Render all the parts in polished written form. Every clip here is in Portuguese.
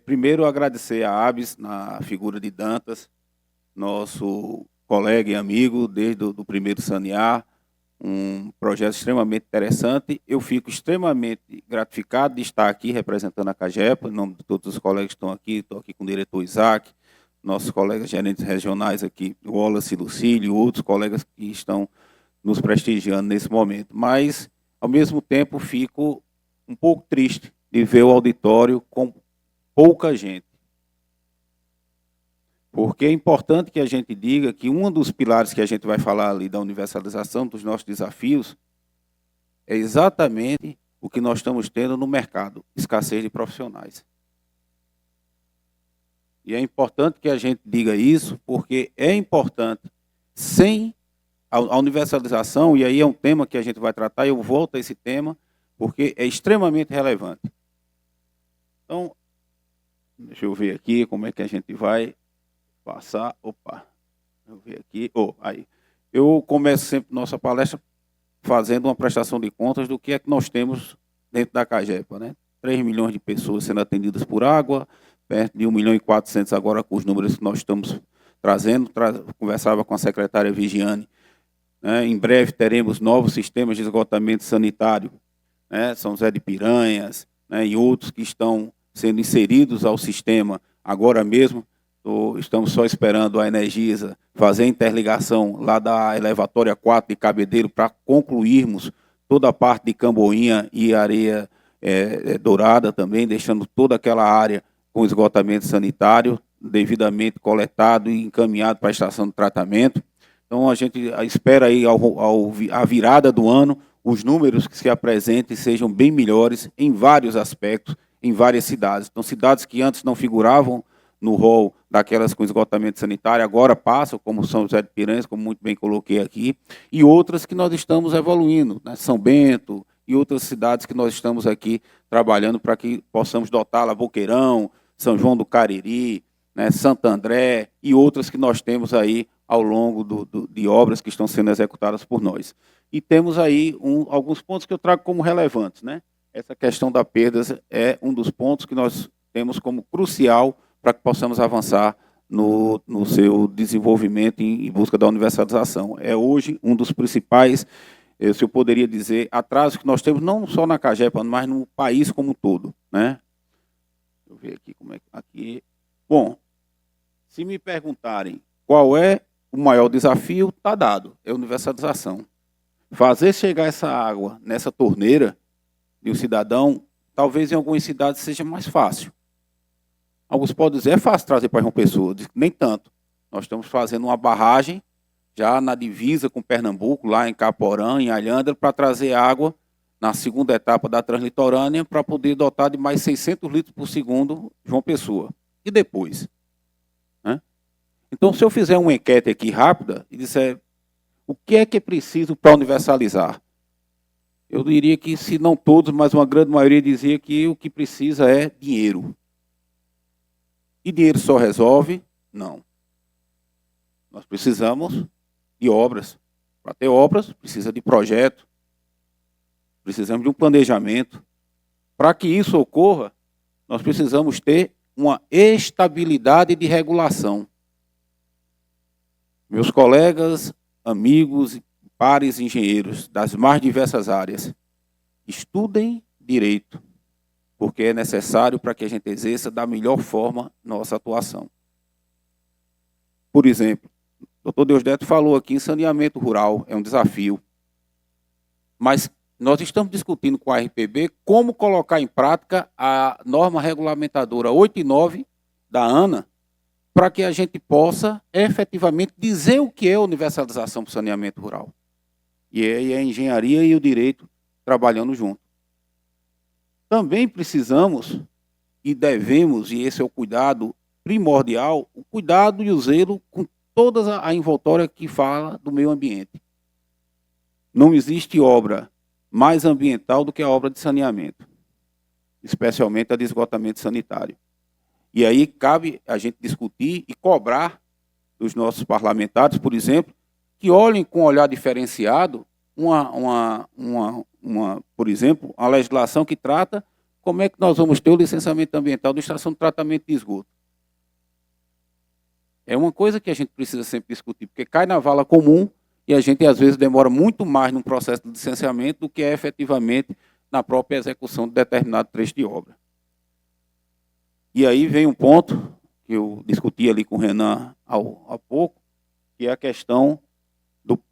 Primeiro, agradecer a ABS, na figura de Dantas, nosso colega e amigo desde o do primeiro sanear, um projeto extremamente interessante. Eu fico extremamente gratificado de estar aqui representando a CAGEPA, em nome de todos os colegas que estão aqui. Estou aqui com o diretor Isaac, nossos colegas gerentes regionais aqui, o Wallace e Lucílio, outros colegas que estão nos prestigiando nesse momento. Mas, ao mesmo tempo, fico um pouco triste de ver o auditório com pouca gente. Porque é importante que a gente diga que um dos pilares que a gente vai falar ali da universalização dos nossos desafios é exatamente o que nós estamos tendo no mercado, escassez de profissionais. E é importante que a gente diga isso, porque é importante, sem a universalização, e aí é um tema que a gente vai tratar, eu volto a esse tema, porque é extremamente relevante. Então, deixa eu ver aqui como é que a gente vai passar. Opa, deixa eu ver aqui. Aí. Eu começo sempre nossa palestra fazendo uma prestação de contas do que é que nós temos dentro da CAGEPA, né? 3 milhões de pessoas sendo atendidas por água, perto de 1 milhão e 400 agora com os números que nós estamos trazendo. Conversava com a secretária Vigiane. Né? Em breve teremos novos sistemas de esgotamento sanitário, né? São José de Piranhas, né? E outros que estão sendo inseridos ao sistema agora mesmo. Estamos só esperando a Energisa fazer a interligação lá da elevatória 4 de Cabedelo para concluirmos toda a parte de Camboinha e Areia Dourada também, deixando toda aquela área com esgotamento sanitário devidamente coletado e encaminhado para a estação de tratamento. Então, a gente espera aí, a virada do ano, os números que se apresentem sejam bem melhores em vários aspectos, em várias cidades. Então, cidades que antes não figuravam no rol daquelas com esgotamento sanitário, agora passam, como São José de Piranhas, como muito bem coloquei aqui, e outras que nós estamos evoluindo, né? São Bento e outras cidades que nós estamos aqui trabalhando para que possamos dotá-la, Boqueirão, São João do Cariri, né? Santo André e outras que nós temos aí ao longo de obras que estão sendo executadas por nós. E temos aí alguns pontos que eu trago como relevantes, né? Essa questão da perdas é um dos pontos que nós temos como crucial para que possamos avançar no seu desenvolvimento em busca da universalização. É hoje um dos principais, se eu poderia dizer, atrasos que nós temos, não só na CAGEPA, mas no país como um todo. Né? Deixa eu ver aqui como é que... Aqui. Bom, se me perguntarem qual é o maior desafio, está dado, é a universalização. Fazer chegar essa água nessa torneira de um cidadão, talvez em algumas cidades seja mais fácil. Alguns podem dizer, é fácil trazer para João Pessoa, nem tanto. Nós estamos fazendo uma barragem, já na divisa com Pernambuco, lá em Caporã, em Alhandra, para trazer água na segunda etapa da Translitorânea, para poder dotar de mais 600 litros por segundo João Pessoa. E depois? Né? Então, se eu fizer uma enquete aqui rápida e disser o que é preciso para universalizar, eu diria que, se não todos, mas uma grande maioria dizia que o que precisa é dinheiro. E dinheiro só resolve? Não. Nós precisamos de obras. Para ter obras, precisa de projeto. Precisamos de um planejamento. Para que isso ocorra, nós precisamos ter uma estabilidade de regulação. Meus colegas, amigos, pares engenheiros das mais diversas áreas, estudem direito, porque é necessário para que a gente exerça da melhor forma nossa atuação. Por exemplo, o doutor Deusdedito falou aqui em saneamento rural, é um desafio. Mas nós estamos discutindo com a RPB como colocar em prática a norma regulamentadora 8 e 9 da ANA, para que a gente possa efetivamente dizer o que é universalização para o saneamento rural. E aí a engenharia e o direito trabalhando junto. Também precisamos e devemos, e esse é o cuidado primordial, o cuidado e o zelo com toda a envoltória que fala do meio ambiente. Não existe obra mais ambiental do que a obra de saneamento, especialmente a de esgotamento sanitário. E aí cabe a gente discutir e cobrar dos nossos parlamentares, por exemplo, que olhem com um olhar diferenciado por exemplo, a legislação que trata como é que nós vamos ter o licenciamento ambiental da estação de tratamento de esgoto? É uma coisa que a gente precisa sempre discutir, porque cai na vala comum e a gente, às vezes, demora muito mais no processo de licenciamento do que é efetivamente na própria execução de determinado trecho de obra. E aí vem um ponto que eu discuti ali com o Renan há pouco, que é a questão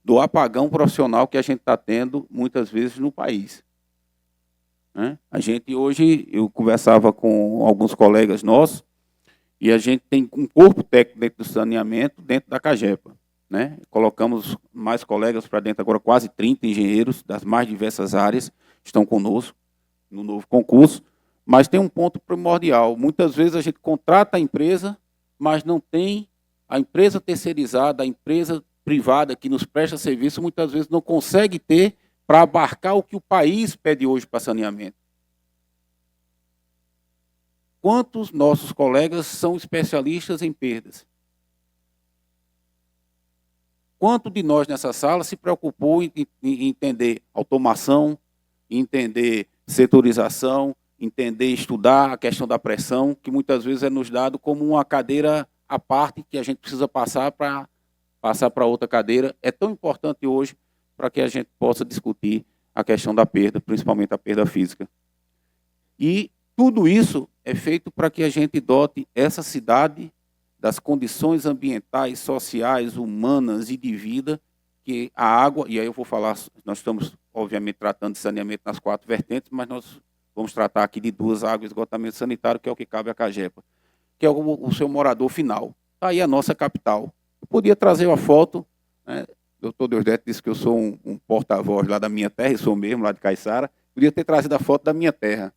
do apagão profissional que a gente está tendo muitas vezes no país. Né? A gente hoje, eu conversava com alguns colegas nossos, e a gente tem um corpo técnico dentro do saneamento, dentro da CAGEPA. Né? Colocamos mais colegas para dentro, agora quase 30 engenheiros das mais diversas áreas estão conosco no novo concurso, mas tem um ponto primordial. Muitas vezes a gente contrata a empresa, mas não tem a empresa terceirizada, a empresa privada que nos presta serviço, muitas vezes não consegue ter para abarcar o que o país pede hoje para saneamento. Quantos nossos colegas são especialistas em perdas? Quanto de nós nessa sala se preocupou em entender automação, entender setorização, entender, estudar a questão da pressão, que muitas vezes é nos dado como uma cadeira à parte que a gente precisa passar para outra cadeira. É tão importante hoje para que a gente possa discutir a questão da perda, principalmente a perda física. E tudo isso é feito para que a gente dote essa cidade das condições ambientais, sociais, humanas e de vida, que a água, e aí eu vou falar, nós estamos, obviamente, tratando de saneamento nas 4 vertentes, mas nós vamos tratar aqui de 2 águas, esgotamento sanitário, que é o que cabe à CAGEPA, que é o seu morador final. Está aí a nossa capital. Eu podia trazer uma foto, né? O doutor Deusdete disse que eu sou um porta-voz lá da minha terra, e sou mesmo, lá de Caiçara. Podia ter trazido a foto da minha terra.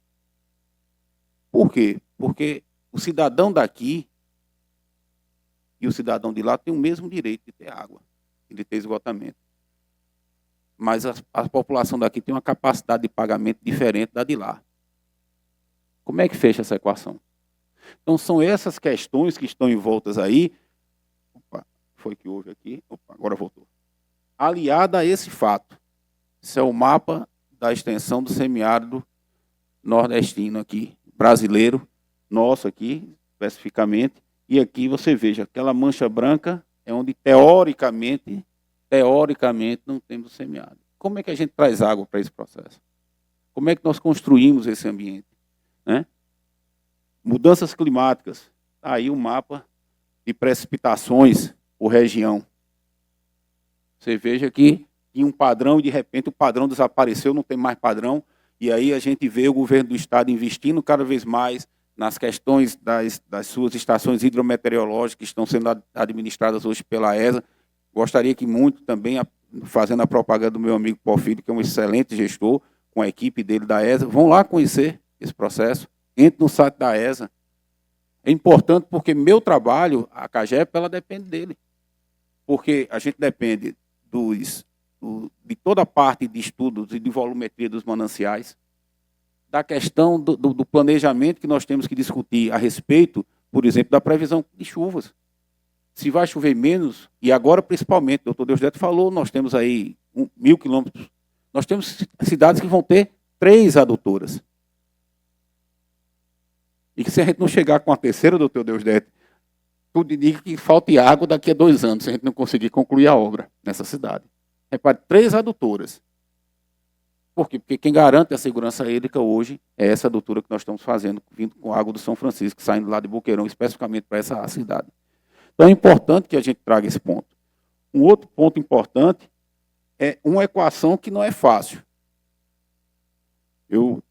Por quê? Porque o cidadão daqui e o cidadão de lá tem o mesmo direito de ter água e de ter esgotamento. Mas a população daqui tem uma capacidade de pagamento diferente da de lá. Como é que fecha essa equação? Então, são essas questões que estão envoltas aí. Opa, foi que houve aqui. Opa, agora voltou. Aliada a esse fato. Esse é o mapa da extensão do semiárido nordestino aqui, brasileiro, nosso aqui, especificamente. E aqui você veja, aquela mancha branca é onde, teoricamente, não temos o semiárido. Como é que a gente traz água para esse processo? Como é que nós construímos esse ambiente? Né? Mudanças climáticas. Aí o mapa de precipitações por região. Você veja que tinha um padrão e, de repente, o padrão desapareceu, não tem mais padrão. E aí a gente vê o governo do estado investindo cada vez mais nas questões das suas estações hidrometeorológicas que estão sendo administradas hoje pela ESA. Gostaria que muito também, fazendo a propaganda do meu amigo Porfírio, que é um excelente gestor, com a equipe dele da ESA, vão lá conhecer esse processo. Entre no site da ESA. É importante porque meu trabalho, a CAGEPA, ela depende dele. Porque a gente depende de toda a parte de estudos e de volumetria dos mananciais, da questão do planejamento que nós temos que discutir a respeito, por exemplo, da previsão de chuvas. Se vai chover menos, e agora principalmente, o doutor Deusdete falou, nós temos aí 1.000 quilômetros, nós temos cidades que vão ter 3 adutoras. E que se a gente não chegar com a terceira, doutor Deusdete, tudo indica que falte água daqui a 2 anos, se a gente não conseguir concluir a obra nessa cidade. Repare, 3 adutoras. Por quê? Porque quem garante a segurança hídrica hoje é essa adutora que nós estamos fazendo, vindo com água do São Francisco, saindo lá de Boqueirão, especificamente para essa cidade. Então é importante que a gente traga esse ponto. Um outro ponto importante é uma equação que não é fácil. Eu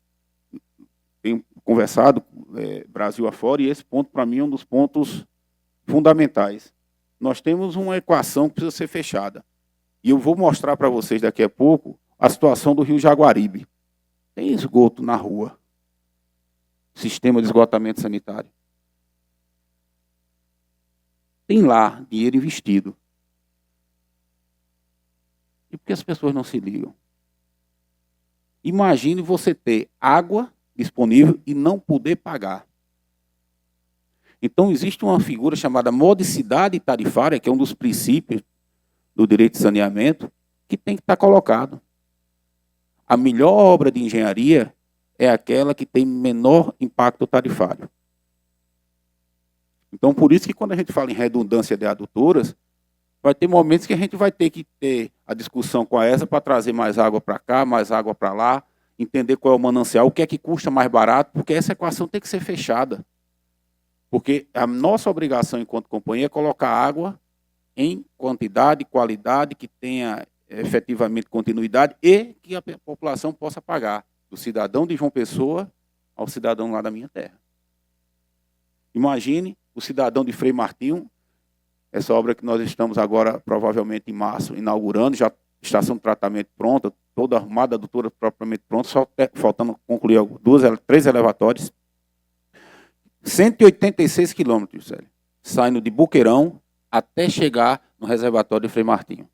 tenho conversado Brasil afora, e esse ponto, para mim, é um dos pontos fundamentais. Nós temos uma equação que precisa ser fechada. E eu vou mostrar para vocês daqui a pouco a situação do Rio Jaguaribe. Tem esgoto na rua. Sistema de esgotamento sanitário. Tem lá dinheiro investido. E por que as pessoas não se ligam? Imagine você ter água disponível e não poder pagar. Então, existe uma figura chamada modicidade tarifária, que é um dos princípios do direito de saneamento, que tem que estar colocado. A melhor obra de engenharia é aquela que tem menor impacto tarifário. Então, por isso que quando a gente fala em redundância de adutoras, vai ter momentos que a gente vai ter que ter a discussão com a ESA para trazer mais água para cá, mais água para lá, entender qual é o manancial, o que é que custa mais barato, porque essa equação tem que ser fechada. Porque a nossa obrigação enquanto companhia é colocar água em quantidade, qualidade, que tenha efetivamente continuidade e que a população possa pagar, do cidadão de João Pessoa ao cidadão lá da minha terra. Imagine o cidadão de Frei Martinho, essa obra que nós estamos agora, provavelmente em março, inaugurando, já estação de tratamento pronta, toda arrumada, a adutora propriamente pronta, só faltando concluir 3 elevatórios. 186 quilômetros, saindo de Buqueirão até chegar no reservatório de Frei Martinho.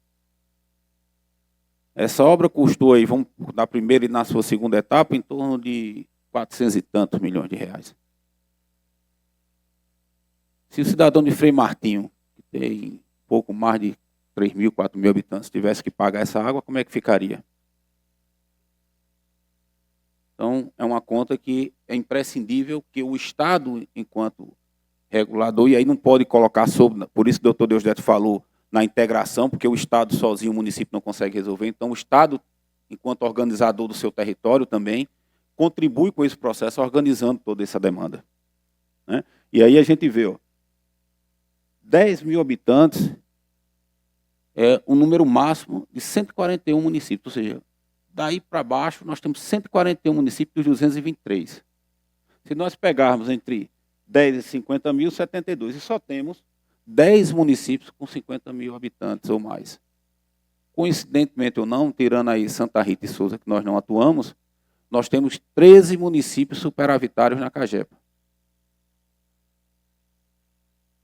Essa obra custou aí, vamos na primeira e na sua segunda etapa, em torno de 400 e tantos milhões de reais. Se o cidadão de Frei Martinho, que tem pouco mais de 3 mil, 4 mil habitantes, tivesse que pagar essa água, como é que ficaria? Então, é uma conta que é imprescindível que o Estado, enquanto regulador, e aí não pode colocar sobre, por isso o doutor Deusdedito falou na integração, porque o Estado sozinho, o município não consegue resolver, então o Estado, enquanto organizador do seu território também, contribui com esse processo, organizando toda essa demanda. Né? E aí a gente vê, 10 mil habitantes é o número máximo de 141 municípios, ou seja, daí para baixo nós temos 141 municípios dos 223. Se nós pegarmos entre 10 e 50 mil, 72, e só temos 10 municípios com 50 mil habitantes ou mais. Coincidentemente ou não, tirando aí Santa Rita e Souza, que nós não atuamos, nós temos 13 municípios superavitários na Cagepa.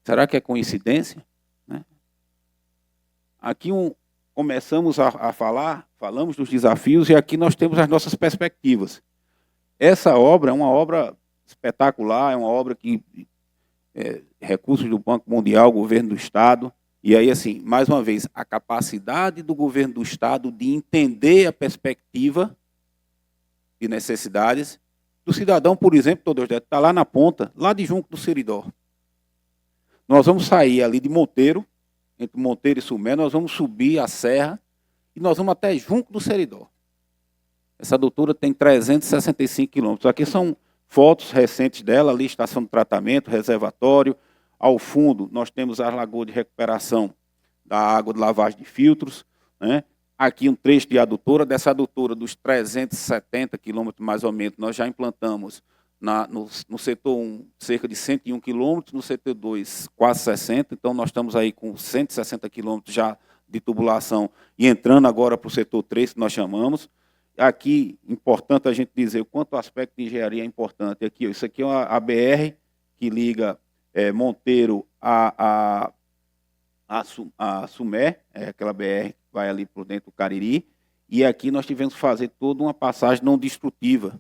Será que é coincidência? Né? Aqui começamos a falar, falamos dos desafios, e aqui nós temos as nossas perspectivas. Essa obra é uma obra espetacular, é uma obra que recursos do Banco Mundial, governo do Estado, e aí, assim, mais uma vez, a capacidade do governo do Estado de entender a perspectiva de necessidades do cidadão, por exemplo, todo está lá na ponta, lá de Junco do Seridó. Nós vamos sair ali de Monteiro, entre Monteiro e Sumé, nós vamos subir a serra e nós vamos até Junco do Seridó. Essa adutora tem 365 quilômetros. Aqui são fotos recentes dela, ali, estação de tratamento, reservatório. Ao fundo, nós temos as lagoas de recuperação da água de lavagem de filtros. Né? Aqui um trecho de adutora. Dessa adutora, dos 370 quilômetros, mais ou menos, nós já implantamos no setor 1 cerca de 101 quilômetros, no setor 2 quase 60. Então, nós estamos aí com 160 quilômetros já de tubulação e entrando agora para o setor 3, que nós chamamos. Aqui, importante a gente dizer o quanto o aspecto de engenharia é importante. Aqui, isso aqui é a BR que liga Monteiro a Sumé, aquela BR que vai ali por dentro do Cariri, e aqui nós tivemos que fazer toda uma passagem não destrutiva.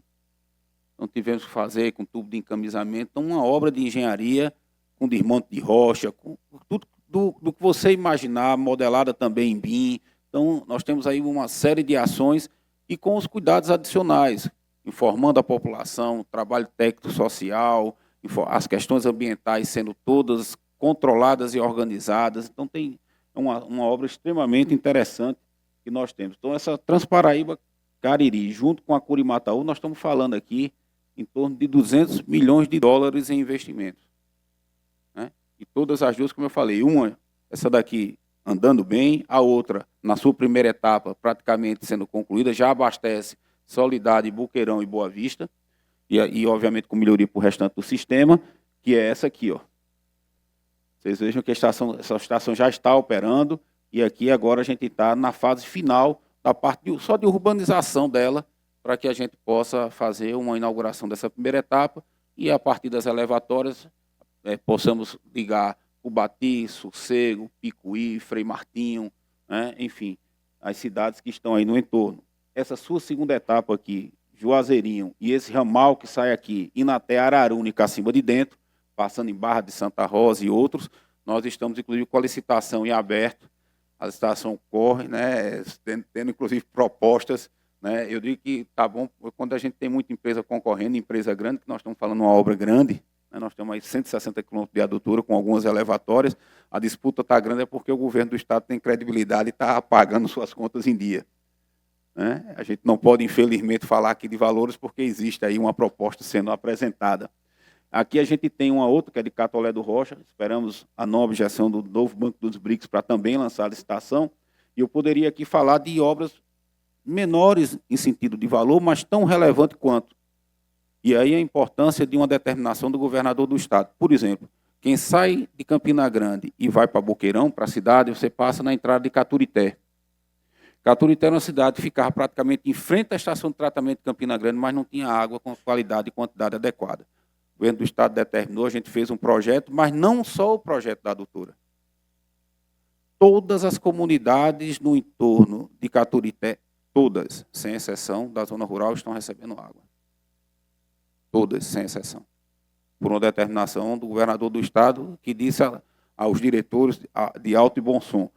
Então, tivemos que fazer com tubo de encamisamento, então, uma obra de engenharia com desmonte de rocha, com tudo do que você imaginar, modelada também em BIM. Então, nós temos aí uma série de ações e com os cuidados adicionais, informando a população, trabalho técnico-social, as questões ambientais sendo todas controladas e organizadas. Então, tem uma obra extremamente interessante que nós temos. Então, essa Transparaíba Cariri, junto com a Curimataú, nós estamos falando aqui em torno de 200 milhões de dólares em investimentos. Né? E todas as duas, como eu falei, uma, essa daqui andando bem, a outra, na sua primeira etapa, praticamente sendo concluída, já abastece Soledade, Buqueirão e Boa Vista, e obviamente com melhoria para o restante do sistema, que é essa aqui. Ó. Vocês vejam que essa estação já está operando, e aqui agora a gente está na fase final da parte só de urbanização dela, para que a gente possa fazer uma inauguração dessa primeira etapa, e a partir das elevatórias possamos ligar Cubati, Sossego, Picuí, Frei Martinho, né? Enfim, as cidades que estão aí no entorno. Essa sua segunda etapa aqui, Juazeirinho, e esse ramal que sai aqui, indo até Araruna e Cacimba de Dentro, passando em Barra de Santa Rosa e outros, nós estamos, inclusive, com a licitação em aberto, a licitação corre, né? Tendo inclusive, propostas né? Eu digo que está bom quando a gente tem muita empresa concorrendo, empresa grande, que nós estamos falando de uma obra grande, né? Nós temos aí 160 quilômetros de adutora com algumas elevatórias, a disputa está grande é porque o governo do Estado tem credibilidade e está pagando suas contas em dia, né? A gente não pode, infelizmente, falar aqui de valores porque existe aí uma proposta sendo apresentada. Aqui a gente tem uma outra, que é de Catolé do Rocha, esperamos a nova objeção do novo Banco dos BRICS para também lançar a licitação, e eu poderia aqui falar de obras menores em sentido de valor, mas tão relevante quanto. E aí a importância de uma determinação do governador do Estado. Por exemplo, quem sai de Campina Grande e vai para Boqueirão, para a cidade, você passa na entrada de Caturité. Caturité era uma cidade que ficava praticamente em frente à estação de tratamento de Campina Grande, mas não tinha água com qualidade e quantidade adequada. O governo do Estado determinou, a gente fez um projeto, mas não só o projeto da adutora. Todas as comunidades no entorno de Caturité, todas, sem exceção, da zona rural, estão recebendo água. Todas, sem exceção. Por uma determinação do governador do Estado, que disse aos diretores de alto e bom som,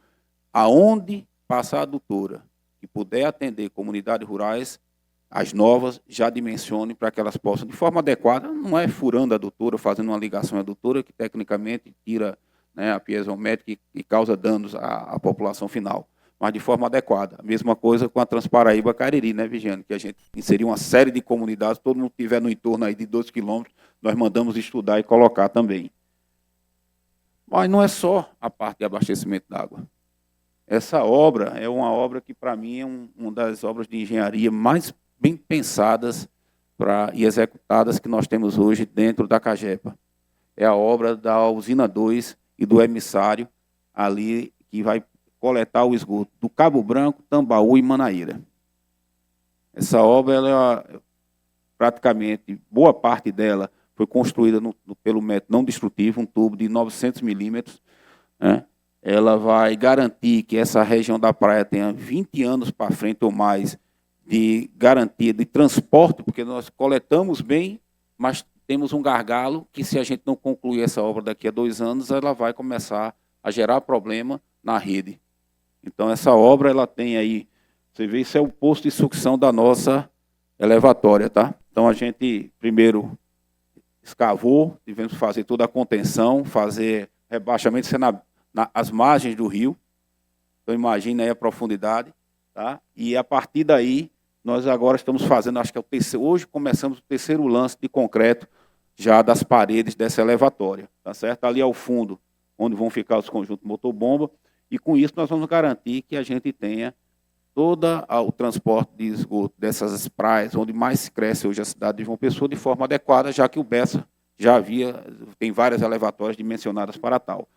aonde passar a adutora, que puder atender comunidades rurais, as novas já dimensionem para que elas possam, de forma adequada, não é furando a adutora, fazendo uma ligação à adutora, que tecnicamente tira, né, a piezométrica e causa danos à população final, mas de forma adequada. A mesma coisa com a Transparaíba Cariri, né, Vigiane, que a gente inseriu uma série de comunidades, todo mundo que estiver no entorno aí de 2 quilômetros, nós mandamos estudar e colocar também. Mas não é só a parte de abastecimento d'água. Essa obra é uma obra que, para mim, é uma das obras de engenharia mais bem pensadas e executadas que nós temos hoje dentro da Cagepa. É a obra da usina 2 e do emissário ali que vai coletar o esgoto do Cabo Branco, Tambaú e Manaíra. Essa obra, ela, praticamente, boa parte dela foi construída pelo método não destrutivo, um tubo de 900 milímetros, né? Ela vai garantir que essa região da praia tenha 20 anos para frente ou mais de garantia de transporte, porque nós coletamos bem, mas temos um gargalo que, se a gente não concluir essa obra daqui a 2 anos, ela vai começar a gerar problema na rede. Então, essa obra, ela tem aí, você vê, isso é o posto de sucção da nossa elevatória, tá? Então, a gente, primeiro, escavou, tivemos que fazer toda a contenção, fazer rebaixamento, as margens do rio. Então, imagina aí a profundidade, tá? E, a partir daí, nós agora estamos fazendo, acho que é o terceiro, hoje começamos o terceiro lance de concreto já das paredes dessa elevatória, tá certo? Ali ao fundo, onde vão ficar os conjuntos motor-bomba, e com isso nós vamos garantir que a gente tenha todo o transporte de esgoto dessas praias, onde mais cresce hoje a cidade de João Pessoa, de forma adequada, já que o Bessa já tem várias elevatórias dimensionadas para tal.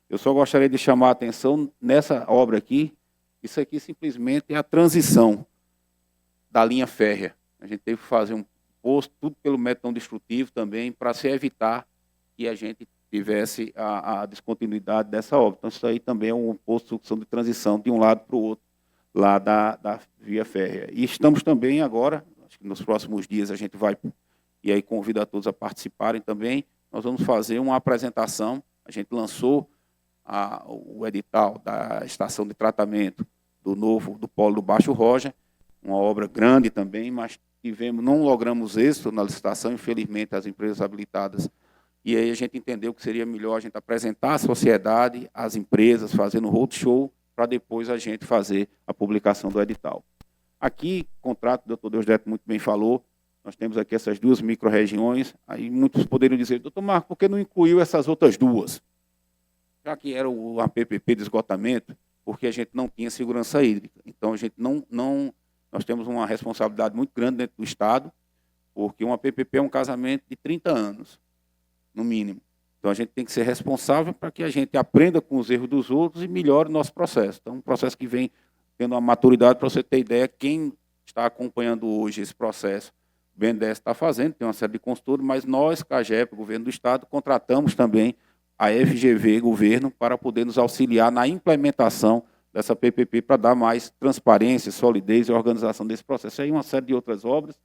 Eu só gostaria de chamar a atenção nessa obra aqui, isso aqui simplesmente é a transição da linha férrea. A gente teve que fazer um posto, tudo pelo método não destrutivo também, para se evitar que a gente tivesse a descontinuidade dessa obra. Então, isso aí também é um posto de sucção de transição de um lado para o outro, lá da via férrea. E estamos também agora, acho que nos próximos dias a gente vai, e aí convido a todos a participarem também, nós vamos fazer uma apresentação, a gente lançou o edital da estação de tratamento do Polo do Baixo Roja, uma obra grande também, mas não logramos êxito na licitação, infelizmente, as empresas habilitadas. E aí a gente entendeu que seria melhor a gente apresentar à sociedade, às empresas, fazendo roadshow, para depois a gente fazer a publicação do edital. Aqui, contrato, o doutor Deusdedito muito bem falou, nós temos aqui essas 2 micro-regiões, aí muitos poderiam dizer, doutor Marco, por que não incluiu essas outras 2? Já que era a PPP de esgotamento, porque a gente não tinha segurança hídrica. Então, a gente nós temos uma responsabilidade muito grande dentro do Estado, porque uma PPP é um casamento de 30 anos, no mínimo. Então, a gente tem que ser responsável para que a gente aprenda com os erros dos outros e melhore o nosso processo. Então, um processo que vem tendo uma maturidade, para você ter ideia, quem está acompanhando hoje esse processo, o BNDES está fazendo, tem uma série de consultores, mas nós, CAGEP, Governo do Estado, contratamos também a FGV, governo, para poder nos auxiliar na implementação dessa PPP, para dar mais transparência, solidez e organização desse processo. Aí uma série de outras obras.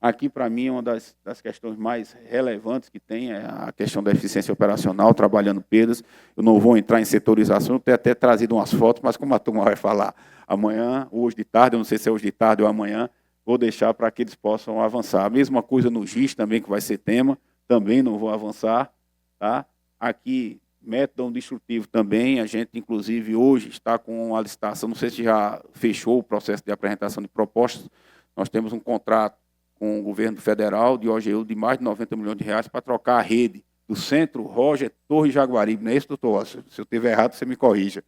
Aqui, para mim, é uma das questões mais relevantes que tem, é a questão da eficiência operacional, trabalhando perdas. Eu não vou entrar em setorização, eu tenho até trazido umas fotos, mas como a turma vai falar amanhã, hoje de tarde, eu não sei se é hoje de tarde ou amanhã, vou deixar para que eles possam avançar. A mesma coisa no GIS também, que vai ser tema, também não vou avançar. Tá? Aqui, método destrutivo também, a gente, inclusive, hoje está com a licitação, não sei se já fechou o processo de apresentação de propostas, nós temos um contrato com o governo federal de OGU de mais de 90 milhões de reais para trocar a rede do centro Roger Torre Jaguaribe. Não é isso, doutor? Se eu estiver errado, você me corrija.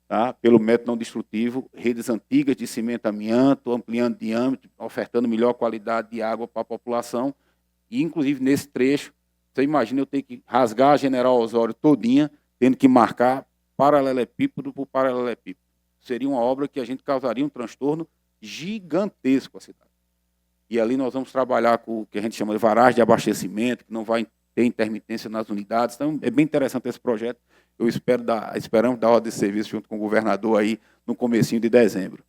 Tá? Pelo método não destrutivo, redes antigas de cimento amianto, ampliando diâmetro, ofertando melhor qualidade de água para a população. E, inclusive, nesse trecho, você imagina eu ter que rasgar a General Osório todinha, tendo que marcar paralelepípedo por paralelepípedo. Seria uma obra que a gente causaria um transtorno gigantesco à cidade. E ali nós vamos trabalhar com o que a gente chama de varagem de abastecimento, que não vai ter intermitência nas unidades. Então, é bem interessante esse projeto. Esperamos dar ordem de serviço junto com o governador aí no comecinho de dezembro.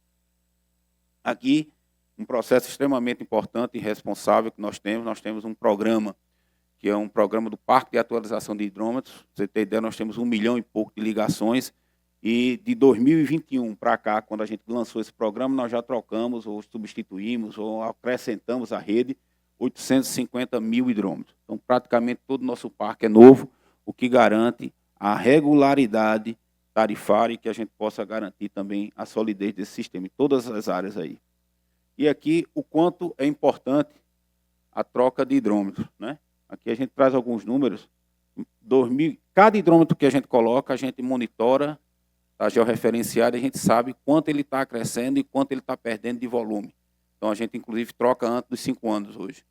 Aqui, um processo extremamente importante e responsável que nós temos um programa, que é um programa do Parque de Atualização de Hidrômetros. Pra você ter ideia, nós temos 1 milhão e pouco de ligações, e de 2021 para cá, quando a gente lançou esse programa, nós já trocamos, ou substituímos, ou acrescentamos à rede 850 mil hidrômetros. Então, praticamente todo o nosso parque é novo, o que garante a regularidade tarifária e que a gente possa garantir também a solidez desse sistema em todas as áreas aí. E aqui, o quanto é importante a troca de hidrômetros, né? Aqui a gente traz alguns números. Cada hidrômetro que a gente coloca, a gente monitora, está georreferenciado, a gente sabe quanto ele está crescendo e quanto ele está perdendo de volume. Então, a gente, inclusive, troca antes dos 5 anos hoje.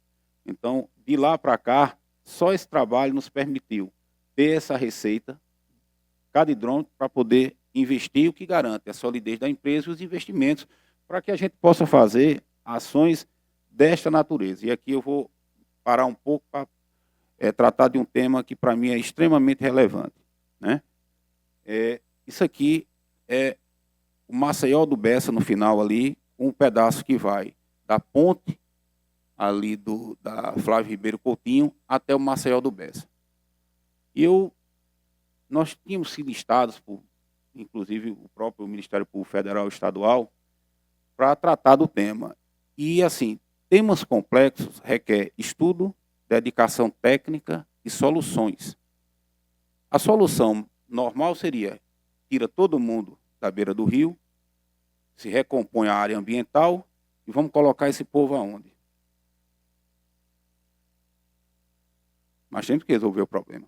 Então, de lá para cá, só esse trabalho nos permitiu ter essa receita, cada hidrômetro, para poder investir, o que garante a solidez da empresa e os investimentos, para que a gente possa fazer ações desta natureza. E aqui eu vou parar um pouco para tratar de um tema que, para mim, é extremamente relevante, né? Isso aqui é o Maceió do Bessa, no final ali, um pedaço que vai da ponte ali da Flávio Ribeiro Coutinho até o Maceió do Bessa. E nós tínhamos sido listados, inclusive o próprio Ministério Público Federal e Estadual, para tratar do tema. E, assim, temas complexos requer estudo, dedicação técnica e soluções. A solução normal seria: tira todo mundo da beira do rio, se recompõe a área ambiental e vamos colocar esse povo aonde? Mas temos que resolver o problema.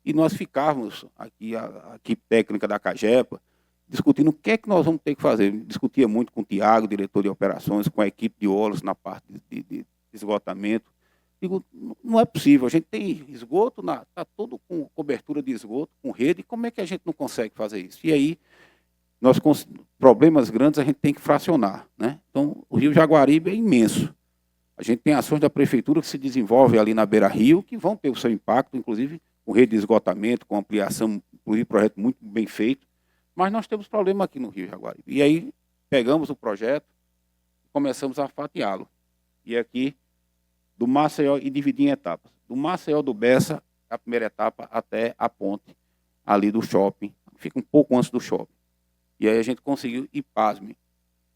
E nós ficávamos aqui, a equipe técnica da CAGEPA, discutindo o que é que nós vamos ter que fazer. Discutia muito com o Tiago, diretor de operações, com a equipe de Olos na parte de esgotamento. Digo, não é possível, a gente tem esgoto, está todo com cobertura de esgoto, com rede, como é que a gente não consegue fazer isso? E aí, problemas grandes a gente tem que fracionar, né? Então, o Rio Jaguaribe é imenso. A gente tem ações da prefeitura que se desenvolvem ali na beira-rio, que vão ter o seu impacto, inclusive com rede de esgotamento, com ampliação, inclusive projeto muito bem feito, mas nós temos problema aqui no Rio Jaguaribe. E aí, pegamos o projeto e começamos a fatiá-lo. E aqui, do Maceió, e dividir em etapas. Do Maceió do Bessa, a primeira etapa, até a ponte ali do shopping, fica um pouco antes do shopping. E aí a gente conseguiu, e pasme,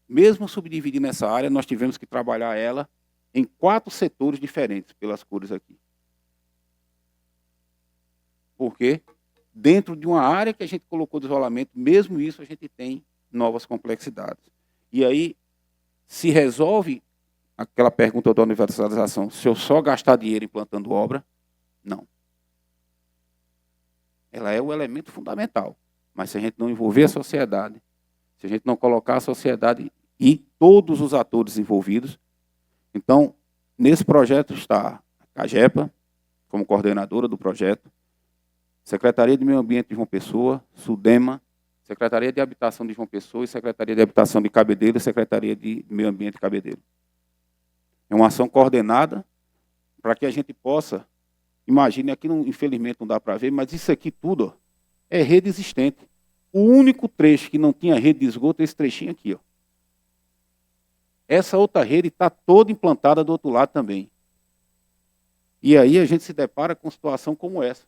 mesmo subdividindo essa área, nós tivemos que trabalhar ela em 4 setores diferentes, pelas cores aqui. Porque dentro de uma área que a gente colocou de isolamento, mesmo isso a gente tem novas complexidades. E aí se resolve aquela pergunta da universalização: se eu só gastar dinheiro implantando obra? Não. Ela é o elemento fundamental. Mas se a gente não envolver a sociedade, se a gente não colocar a sociedade e todos os atores envolvidos, então, nesse projeto está a CAGEPA, como coordenadora do projeto, Secretaria de Meio Ambiente de João Pessoa, SUDEMA, Secretaria de Habitação de João Pessoa e Secretaria de Habitação de Cabedelo e Secretaria de Meio Ambiente de Cabedelo. É uma ação coordenada para que a gente possa, imagine, aqui não, infelizmente não dá para ver, mas isso aqui tudo, ó, é rede existente. O único trecho que não tinha rede de esgoto é esse trechinho aqui, ó. essa outra rede está toda implantada do outro lado também. E aí a gente se depara com uma situação como essa.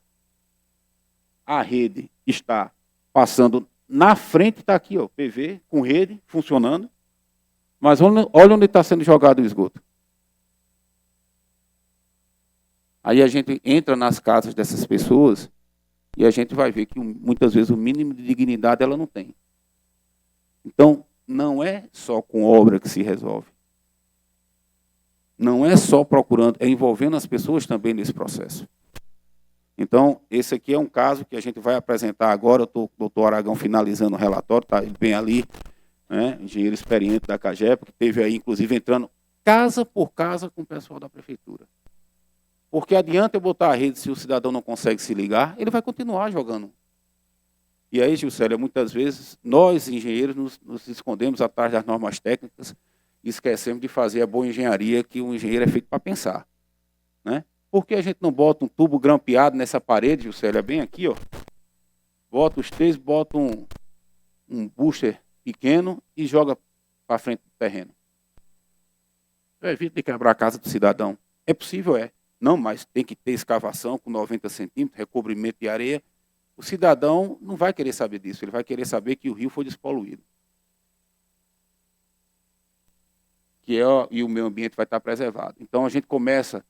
A rede está passando na frente, está aqui, ó, PV, com rede, funcionando, mas olha onde está sendo jogado o esgoto. Aí a gente entra nas casas dessas pessoas e a gente vai ver que muitas vezes o mínimo de dignidade ela não tem. Então, não é só com obra que se resolve. Não é só procurando, é envolvendo as pessoas também nesse processo. Então, esse aqui é um caso que a gente vai apresentar agora. O doutor Aragão finalizando o relatório, está bem ali, né, engenheiro experiente da CAGEP, que teve aí, inclusive, entrando casa por casa com o pessoal da prefeitura. Porque adianta eu botar a rede se o cidadão não consegue se ligar, ele vai continuar jogando. E aí, Gilcélia, muitas vezes, nós, engenheiros, nos escondemos atrás das normas técnicas e esquecemos de fazer a boa engenharia, que o engenheiro é feito para pensar. Né? Por que a gente não bota um tubo grampeado nessa parede, Gilcélia, bem aqui, ó? Bota os três, bota um booster pequeno e joga para frente do terreno. Evita de quebrar a casa do cidadão. É possível, é. Não, mas tem que ter escavação com 90 centímetros, recobrimento de areia. O cidadão não vai querer saber disso, ele vai querer saber que o rio foi despoluído. E o meio ambiente vai estar preservado. Então a gente começa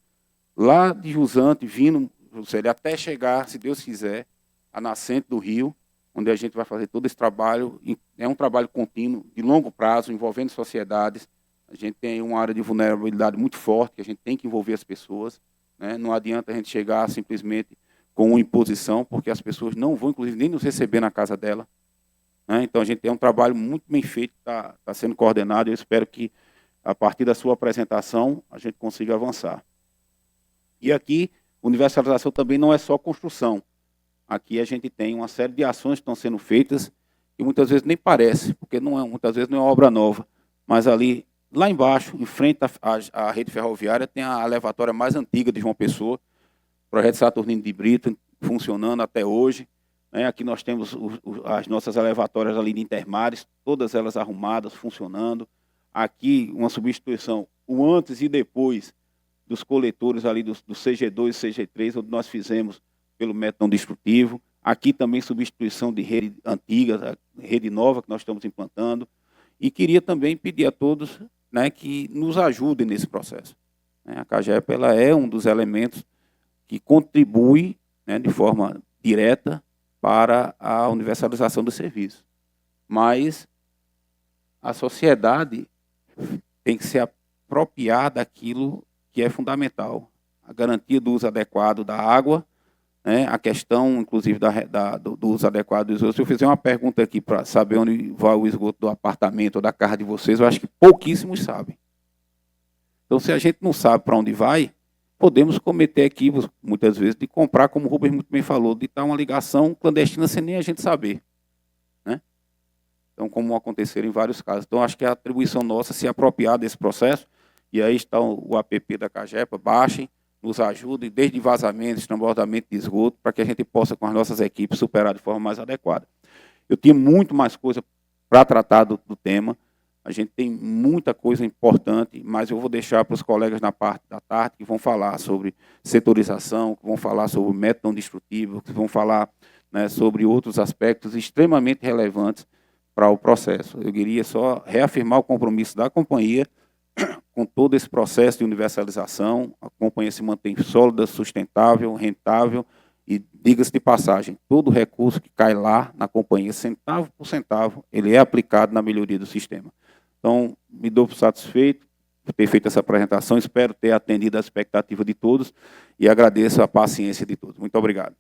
lá de Jusante, vindo até chegar, se Deus quiser, a nascente do rio, onde a gente vai fazer todo esse trabalho. É um trabalho contínuo, de longo prazo, envolvendo sociedades. A gente tem uma área de vulnerabilidade muito forte, que a gente tem que envolver as pessoas. Né? Não adianta a gente chegar simplesmente com uma imposição, porque as pessoas não vão, inclusive, nem nos receber na casa dela. Né? Então, a gente tem um trabalho muito bem feito, está sendo coordenado, e eu espero que, a partir da sua apresentação, a gente consiga avançar. E aqui, universalização também não é só construção. Aqui a gente tem uma série de ações que estão sendo feitas, e muitas vezes nem parece, porque muitas vezes não é uma obra nova, mas ali, lá embaixo, em frente à rede ferroviária, tem a elevatória mais antiga de João Pessoa, projeto Saturnino de Brito, funcionando até hoje. Né? Aqui nós temos as nossas elevatórias ali de Intermares, todas elas arrumadas, funcionando. Aqui uma substituição, o antes e depois dos coletores ali do CG2 e CG3, onde nós fizemos pelo método não destrutivo. Aqui também substituição de rede antiga, rede nova que nós estamos implantando. E queria também pedir a todos, né, que nos ajudem nesse processo. A CAGEP ela é um dos elementos que contribui, né, de forma direta para a universalização do serviço. Mas a sociedade tem que se apropriar daquilo que é fundamental. A garantia do uso adequado da água, né, a questão, inclusive, do uso adequado do esgoto. Se eu fizer uma pergunta aqui para saber onde vai o esgoto do apartamento ou da casa de vocês, eu acho que pouquíssimos sabem. Então, se a gente não sabe para onde vai, podemos cometer equívocos, muitas vezes, de comprar, como o Rubens muito bem falou, de dar uma ligação clandestina sem nem a gente saber. Né? Então, como aconteceram em vários casos. Então, acho que é a atribuição nossa se apropriar desse processo, e aí está o app da CAGEPA, baixem, nos ajudem, desde vazamentos, transbordamento de esgoto, para que a gente possa, com as nossas equipes, superar de forma mais adequada. Eu tinha muito mais coisa para tratar do tema. A gente tem muita coisa importante, mas eu vou deixar para os colegas na parte da tarde que vão falar sobre setorização, que vão falar sobre método não destrutivo, que vão falar, né, sobre outros aspectos extremamente relevantes para o processo. Eu queria só reafirmar o compromisso da companhia com todo esse processo de universalização. A companhia se mantém sólida, sustentável, rentável e, diga-se de passagem, todo recurso que cai lá na companhia, centavo por centavo, ele é aplicado na melhoria do sistema. Então, me dou satisfeito por ter feito essa apresentação, espero ter atendido a expectativa de todos e agradeço a paciência de todos. Muito obrigado.